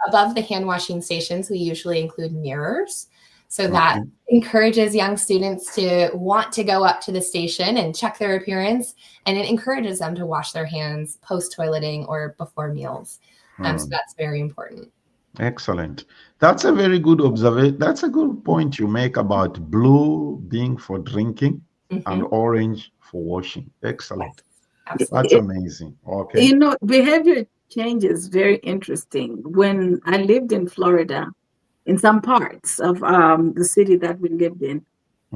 S11: Above the hand washing stations, we usually include mirrors. So that encourages young students to want to go up to the station and check their appearance. And it encourages them to wash their hands post-toileting or before meals. So that's very important.
S9: Excellent. That's a very good observation. That's a good point you make about blue being for drinking and orange for washing. Excellent.
S11: Yes,
S9: that's amazing. Okay.
S10: You know, behavior change is very interesting. When I lived in Florida, in some parts of the city that we lived in,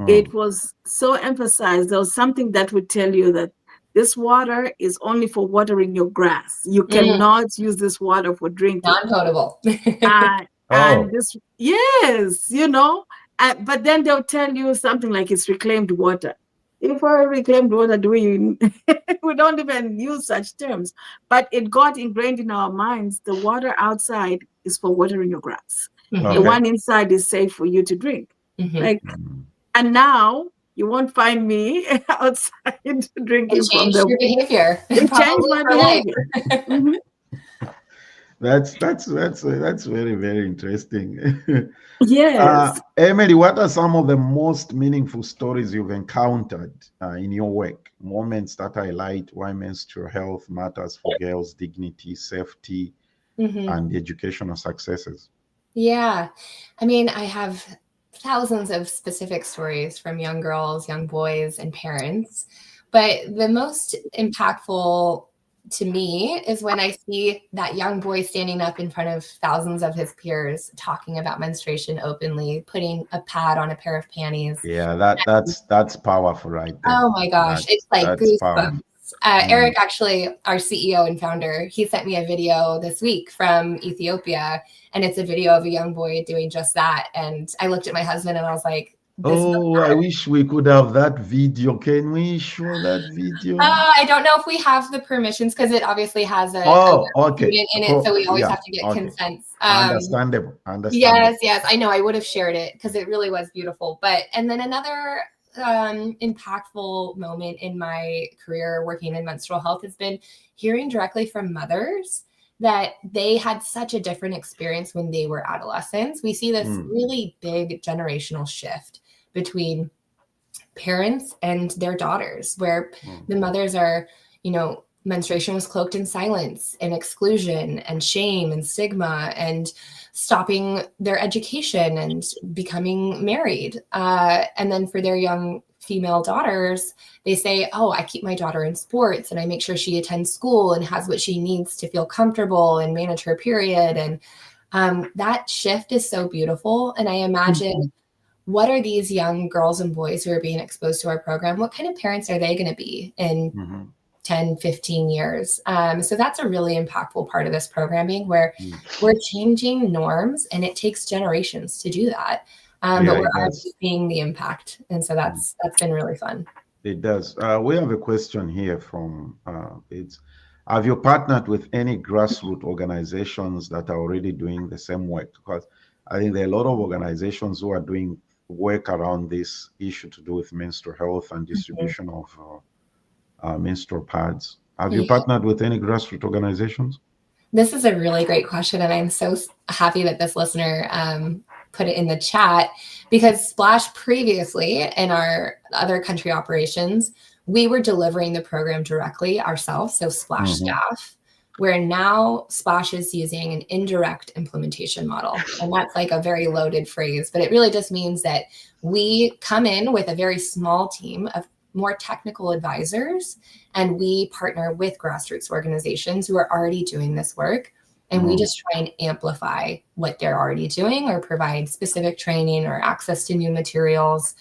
S10: it was so emphasized. There was something that would tell you that this water is only for watering your grass. You cannot use this water for drinking.
S11: Non-potable.
S10: And this, yes, you know, but then they'll tell you something like it's reclaimed water. If our reclaimed water, we don't even use such terms, but it got ingrained in our minds. The water outside is for watering your grass. The one inside is safe for you to drink. And now you won't find me outside drinking from the
S11: your behavior.
S10: It changed my behavior.
S9: That's very, very interesting.
S10: Yes.
S9: Emily, what are some of the most meaningful stories you've encountered in your work? Moments that highlight why menstrual health matters for girls' dignity, safety, and educational successes.
S11: Yeah. I mean, I have thousands of specific stories from young girls, young boys, and parents. But the most impactful to me is when I see that young boy standing up in front of thousands of his peers talking about menstruation openly, putting a pad on a pair of panties.
S9: Yeah, that's powerful, right there.
S11: Oh my gosh, it's like goosebumps. Eric, actually, our CEO and founder, he sent me a video this week from Ethiopia, and it's a video of a young boy doing just that. And I looked at my husband and I was like,
S9: I wish we could have that video. Can we show that video?
S11: I don't know if we have the permissions because it obviously has a student in it, so we always have to get consent.
S9: Understandable.
S11: Yes, I know. I would have shared it because it really was beautiful. And then another impactful moment in my career working in menstrual health has been hearing directly from mothers that they had such a different experience when they were adolescents. We see this really big generational shift between parents and their daughters, where the mothers are, menstruation was cloaked in silence and exclusion and shame and stigma and stopping their education and becoming married. And then for their young female daughters, they say, oh, I keep my daughter in sports and I make sure she attends school and has what she needs to feel comfortable and manage her period. And that shift is so beautiful. And I imagine, what are these young girls and boys who are being exposed to our program? What kind of parents are they going to be in 10, 15 years? So that's a really impactful part of this programming, where we're changing norms, and it takes generations to do that. But we're already seeing the impact. And so that's been really fun.
S9: It does. We have a question here from have you partnered with any grassroots organizations that are already doing the same work? Because I think there are a lot of organizations who are doing work around this issue to do with menstrual health and distribution of menstrual pads. Have you partnered with any grassroots organizations?
S11: This is a really great question, and I'm so happy that this listener put it in the chat, because Splash previously in our other country operations, we were delivering the program directly ourselves, so Splash staff, where now Splash is using an indirect implementation model. And that's like a very loaded phrase, but it really just means that we come in with a very small team of more technical advisors, and we partner with grassroots organizations who are already doing this work. And we just try and amplify what they're already doing, or provide specific training or access to new materials,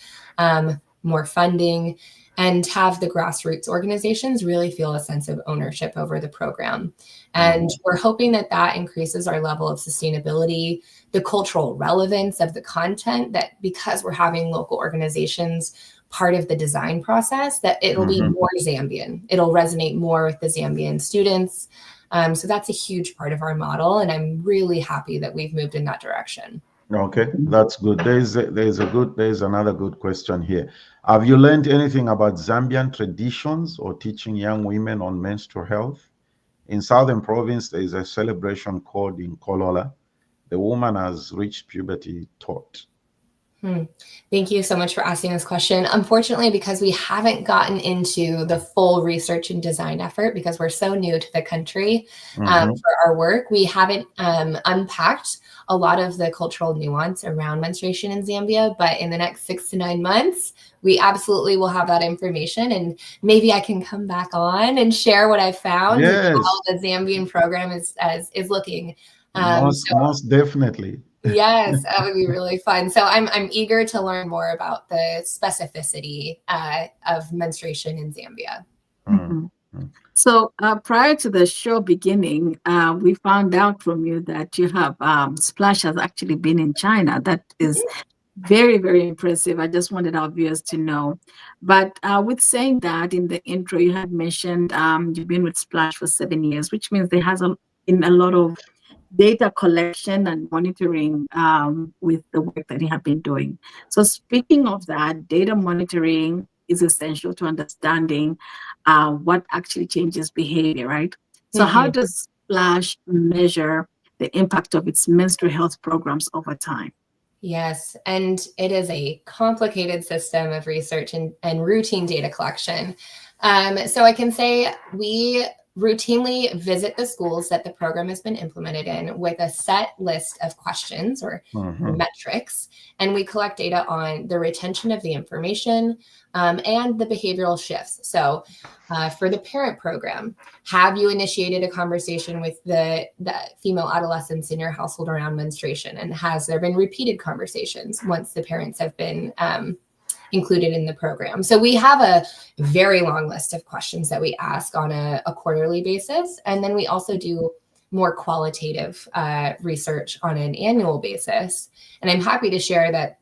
S11: more funding, and have the grassroots organizations really feel a sense of ownership over the program. And we're hoping that that increases our level of sustainability, the cultural relevance of the content, that because we're having local organizations part of the design process, that it'll be more Zambian. It'll resonate more with the Zambian students. So that's a huge part of our model, and I'm really happy that we've moved in that direction.
S9: Okay, that's good. There's another good question here. Have you learned anything about Zambian traditions or teaching young women on menstrual health? In Southern Province, there is a celebration called in Kolola. The woman has reached puberty taught.
S11: Thank you so much for asking this question. Unfortunately, because we haven't gotten into the full research and design effort, because we're so new to the country for our work, we haven't unpacked a lot of the cultural nuance around menstruation in Zambia. But in the next 6 to 9 months, we absolutely will have that information, and maybe I can come back on and share what I found and how the Zambian program is looking.
S9: Most definitely.
S11: Yes, that would be really fun. So I'm eager to learn more about the specificity of menstruation in Zambia.
S10: So prior to the show beginning, we found out from you that you have Splash has actually been in China. That is very, very impressive. I just wanted our viewers to know. But with saying that, in the intro, you had mentioned you've been with Splash for 7 years, which means there has been a lot of data collection and monitoring with the work that you have been doing. So speaking of that, data monitoring is essential to understanding what actually changes behavior, right? So how does Splash measure the impact of its menstrual health programs over time?
S11: Yes, and it is a complicated system of research and routine data collection. So I can say we routinely visit the schools that the program has been implemented in with a set list of questions or metrics, and we collect data on the retention of the information and the behavioral shifts. So for the parent program, have you initiated a conversation with the female adolescents in your household around menstruation? And has there been repeated conversations once the parents have been included in the program? So we have a very long list of questions that we ask on a quarterly basis. And then we also do more qualitative research on an annual basis. And I'm happy to share that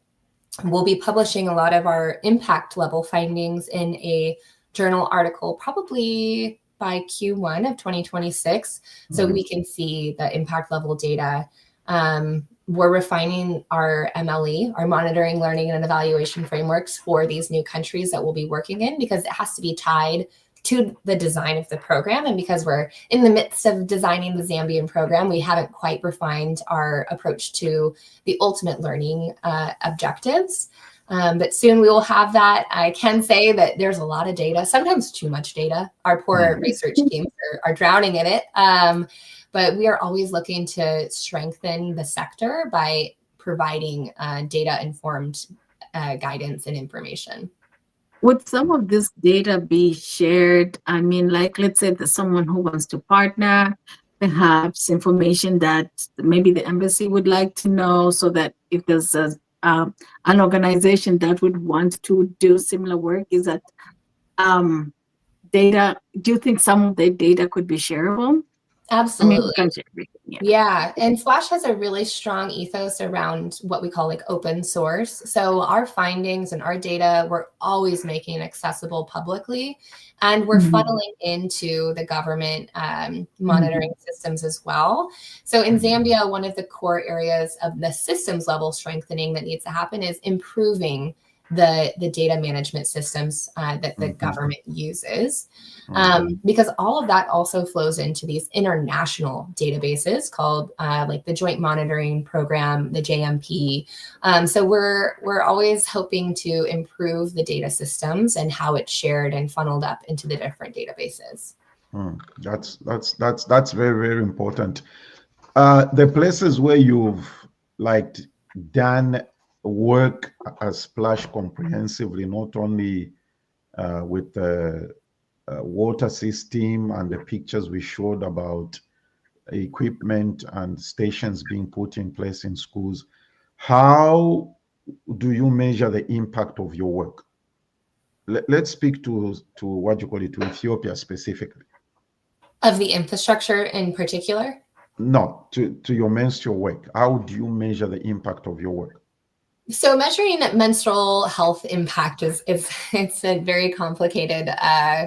S11: we'll be publishing a lot of our impact level findings in a journal article, probably by Q1 of 2026. So we can see the impact level data. We're refining our MLE, our monitoring, learning, and evaluation frameworks for these new countries that we'll be working in, because it has to be tied to the design of the program. And because we're in the midst of designing the Zambian program, we haven't quite refined our approach to the ultimate learning objectives. But soon we will have that. I can say that there's a lot of data, sometimes too much data. Our poor research teams are drowning in it. But we are always looking to strengthen the sector by providing data-informed guidance and information.
S10: Would some of this data be shared? I mean, like, let's say there's someone who wants to partner, perhaps information that maybe the embassy would like to know, so that if there's an organization that would want to do similar work, is that data, do you think some of the data could be shareable?
S11: Absolutely.
S10: I mean,
S11: yeah. And Splash has a really strong ethos around what we call like open source. So our findings and our data, we're always making accessible publicly, and we're funneling into the government monitoring systems as well. So in Zambia, one of the core areas of the systems level strengthening that needs to happen is improving the data management systems that the government uses, because all of that also flows into these international databases called like the Joint Monitoring Program, the JMP. So we're always hoping to improve the data systems and how it's shared and funneled up into the different databases.
S9: That's very, very important. The places where you've like done work as Splash comprehensively, not only with the water system and the pictures we showed about equipment and stations being put in place in schools, how do you measure the impact of your work? Let's speak to what you call it, to Ethiopia specifically.
S11: Of the infrastructure in particular?
S9: No, to your menstrual work. How do you measure the impact of your work?
S11: So measuring menstrual health impact it's a very complicated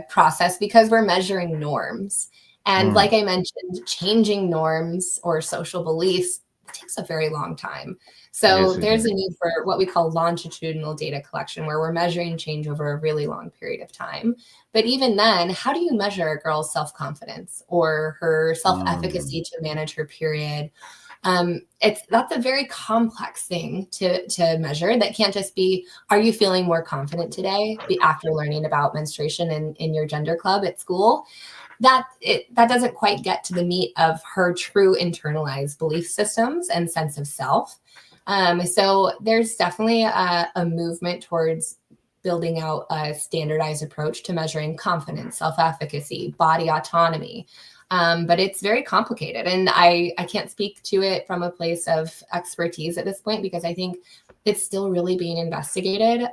S11: process, because we're measuring norms. And like I mentioned, changing norms or social beliefs takes a very long time. So there's a need for what we call longitudinal data collection, where we're measuring change over a really long period of time. But even then, how do you measure a girl's self-confidence or her self-efficacy to manage her period? That's a very complex thing to measure. That can't just be, are you feeling more confident today after learning about menstruation in your gender club at school? That doesn't quite get to the meat of her true internalized belief systems and sense of self. So there's definitely a movement towards building out a standardized approach to measuring confidence, self-efficacy, body autonomy. But it's very complicated, and I can't speak to it from a place of expertise at this point, because I think it's still really being investigated.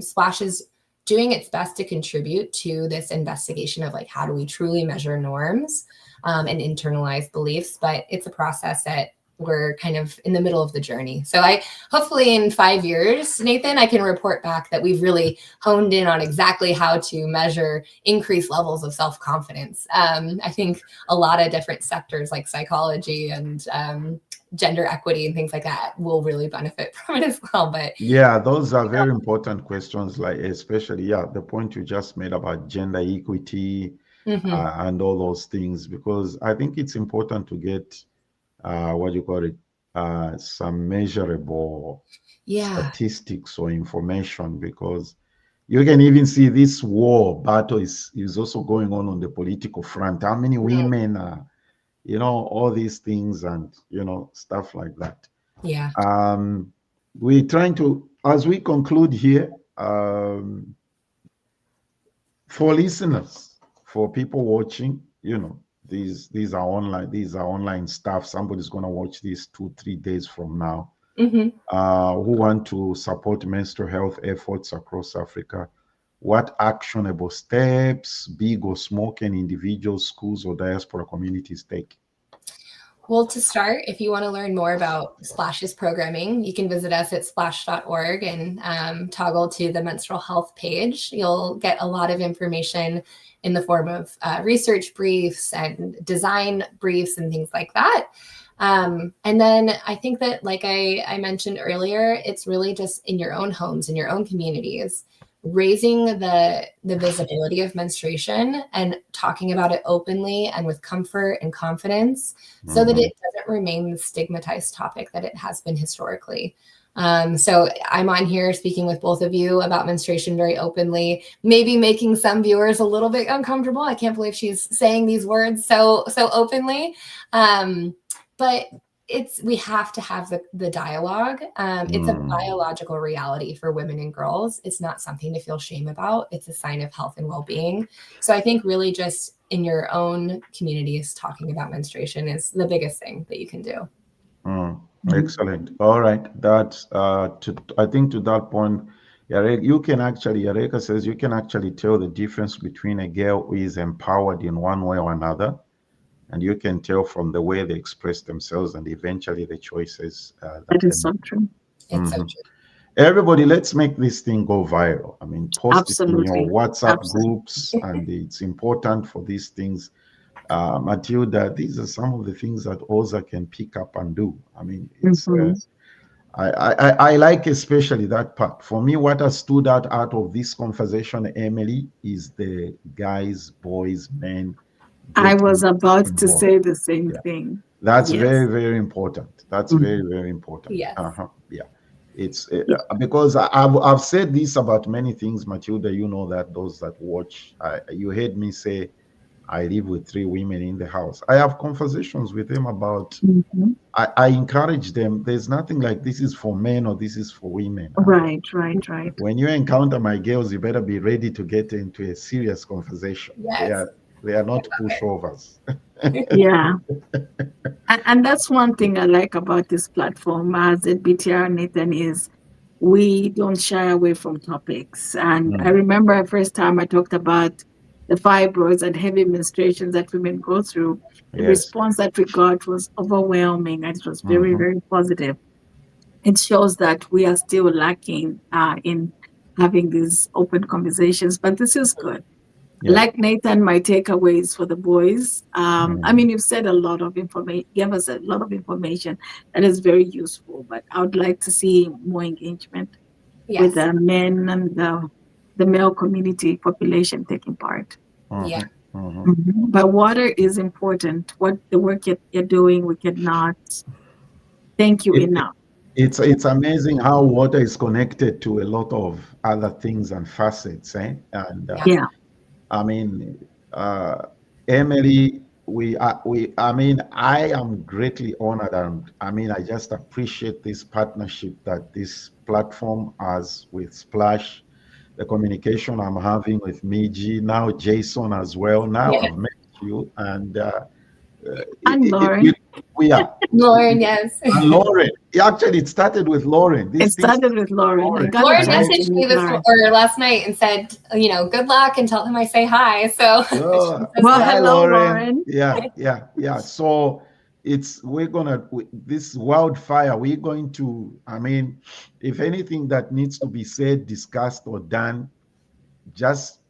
S11: Splash is doing its best to contribute to this investigation of like, how do we truly measure norms and internalize beliefs? But it's a process that we're kind of in the middle of the journey. So hopefully in 5 years, Nathan, I can report back that we've really honed in on exactly how to measure increased levels of self-confidence. I think a lot of different sectors like psychology and gender equity and things like that will really benefit from it as well. But
S9: yeah, those are very important questions, like especially, the point you just made about gender equity and all those things, because I think it's important to get some measurable statistics or information, because you can even see this war battle is also going on the political front. How many women are, all these things and, stuff like that.
S11: Yeah.
S9: We're trying to, as we conclude here, for listeners, for people watching, these are online stuff. Somebody's going to watch this 2-3 days from now, who want to support menstrual health efforts across Africa. What actionable steps, big or small, can individuals, schools, or diaspora communities take?
S11: Well, to start, if you want to learn more about Splash's programming, you can visit us at splash.org and toggle to the menstrual health page. You'll get a lot of information in the form of research briefs and design briefs and things like that. And then I think that, like I mentioned earlier, it's really just in your own homes, in your own communities. raising the visibility of menstruation and talking about it openly and with comfort and confidence so that it doesn't remain the stigmatized topic that it has been historically. So I'm on here speaking with both of you about menstruation very openly, maybe making some viewers a little bit uncomfortable. I can't believe she's saying these words so openly. But we have to have the dialogue. It's a biological reality for women and girls. It's not something to feel shame about. It's a sign of health and well-being. So I think really just in your own communities, talking about menstruation is the biggest thing that you can do.
S9: Excellent. All right. That's I think to that point, Yareka says you can actually tell the difference between a girl who is empowered in one way or another, and you can tell from the way they express themselves and eventually the choices.
S10: That is so true.
S11: It's so true.
S9: Everybody, let's make this thing go viral. I mean, post it in your WhatsApp groups, and it's important for these things. Matilda, these are some of the things that OZA can pick up and do. I mean, it's I like especially that part. For me, what has stood out of this conversation, Emily, is the guys, boys, men.
S10: I was about to say the same thing.
S9: That's very, very important. That's very, very important.
S11: Yes.
S9: Yeah. It's because I've said this about many things, Matilda. You know that those that watch, you heard me say, I live with 3 women in the house. I have conversations with them about, I encourage them. There's nothing like this is for men or this is for women.
S10: Right.
S9: When you encounter my girls, you better be ready to get into a serious conversation.
S11: Yes.
S9: They are not pushovers.
S10: Yeah. And that's one thing I like about this platform as BTR, Nathan, is we don't shy away from topics. And I remember the first time I talked about the fibroids and heavy menstruations that women go through, the response that we got was overwhelming, and it was very, very positive. It shows that we are still lacking in having these open conversations, but this is good. Like Nathan, my takeaways for the boys. I mean, you've said a lot of information, gave us a lot of information that is very useful, but I would like to see more engagement with the men and the male community population taking part. But water is important. What the work you're doing, we cannot thank you enough.
S9: It's amazing how water is connected to a lot of other things and facets. And I mean, Emily, I mean, I am greatly honored, and I mean, I just appreciate this partnership that this platform has with Splash, the communication I'm having with Miji, now Jason as well. Now I've met you, and
S10: Lauren.
S9: We are.
S11: Lauren, yes.
S9: And Lauren. Actually, it started with Lauren.
S10: It started with Lauren.
S11: Lauren messaged me last night and said, good luck and tell him I say hi. So,
S10: hello, Lauren.
S9: Yeah. So this wildfire, we're going to, I mean, if anything that needs to be said, discussed, or done, just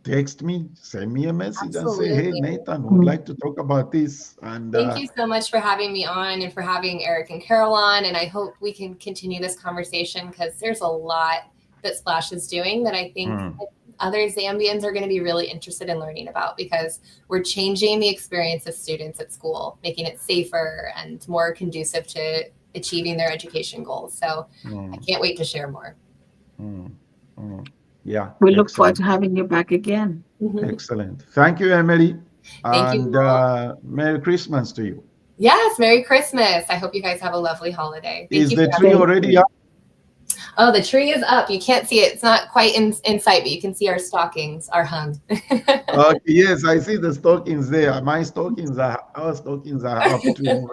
S9: text me, send me a message and say, hey, Nathan, would like to talk about this. And
S11: thank you so much for having me on and for having Eric and Carol on. And I hope we can continue this conversation because there's a lot that Splash is doing that I think other Zambians are going to be really interested in learning about, because we're changing the experience of students at school, making it safer and more conducive to achieving their education goals. So I can't wait to share more.
S9: Yeah.
S10: We look forward to having you back again.
S9: Excellent. Thank you, Emily.
S11: Thank
S9: you. Merry Christmas to you.
S11: Yes, Merry Christmas. I hope you guys have a lovely holiday.
S9: Is the tree already up?
S11: Oh, the tree is up. You can't see it. It's not quite in sight, but you can see our stockings are hung.
S9: Yes, I see the stockings there. Our stockings are up too.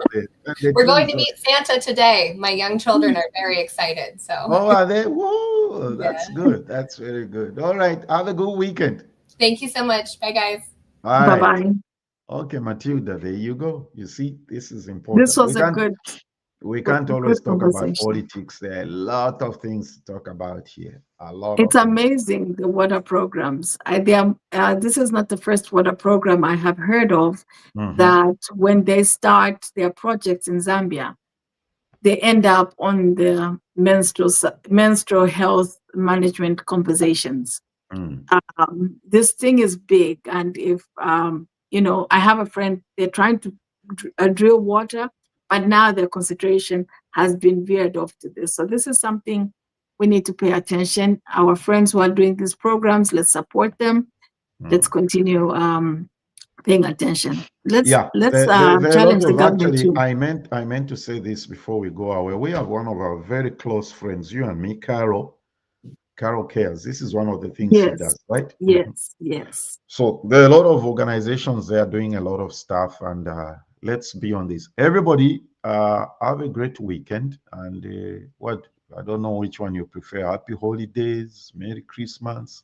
S11: We're going to meet Santa today. My young children are very excited. So.
S9: Oh, are they? Whoa, that's good. That's very good. All right. Have a good weekend.
S11: Thank you so much. Bye, guys.
S9: All
S10: Bye-bye.
S9: Okay, Matilda, there you go. You see, this is important.
S10: This was good.
S9: We can't always talk about politics. There are a lot of things to talk about here.
S10: It's amazing, the water programs. This is not the first water program I have heard of that when they start their projects in Zambia, they end up on the menstrual health management conversations. This thing is big, and if I have a friend, they're trying to drill water, but now their concentration has been veered off to this. So this is something we need to pay attention. Our friends who are doing these programs, let's support them. Let's continue paying attention. Let's challenge the government too.
S9: I meant to say this before we go away. We have one of our very close friends, you and me, Carol Cares. This is one of the things she does, right?
S10: Yes.
S9: So there are a lot of organizations there doing a lot of stuff, and let's be on this. Everybody, have a great weekend, and I don't know which one you prefer. Happy holidays, Merry Christmas.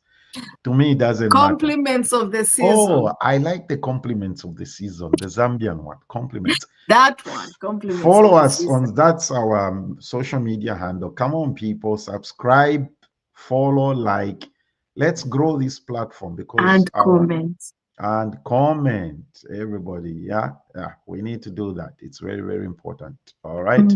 S9: To me, it doesn't
S10: compliments
S9: matter.
S10: Of the season.
S9: Oh, I like the compliments of the season, the Zambian one. Compliments.
S10: That one. Compliments.
S9: Follow us on that's our social media handle. Come on, people, subscribe, follow, like. Let's grow this platform because comment, everybody. Yeah, we need to do that. It's very, very important. All right.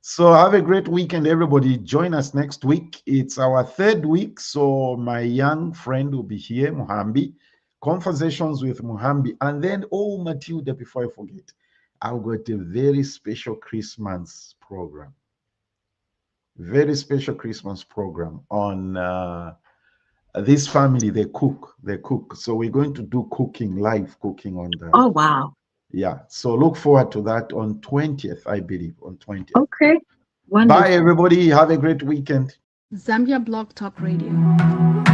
S9: So have a great weekend, everybody. Join us next week. It's our 3rd week. So my young friend will be here, Muhambi. Conversations with Muhambi. And then, Matilda, before I forget, I've got a very special Christmas program. Very special Christmas program on this family. They cook. So we're going to do live cooking on the.
S10: Oh, wow.
S9: Yeah, so look forward to that on 20th, I believe, on 20th.
S10: Okay. Wonderful.
S9: Bye, everybody. Have a great weekend.
S1: Zambia Blog Talk Radio.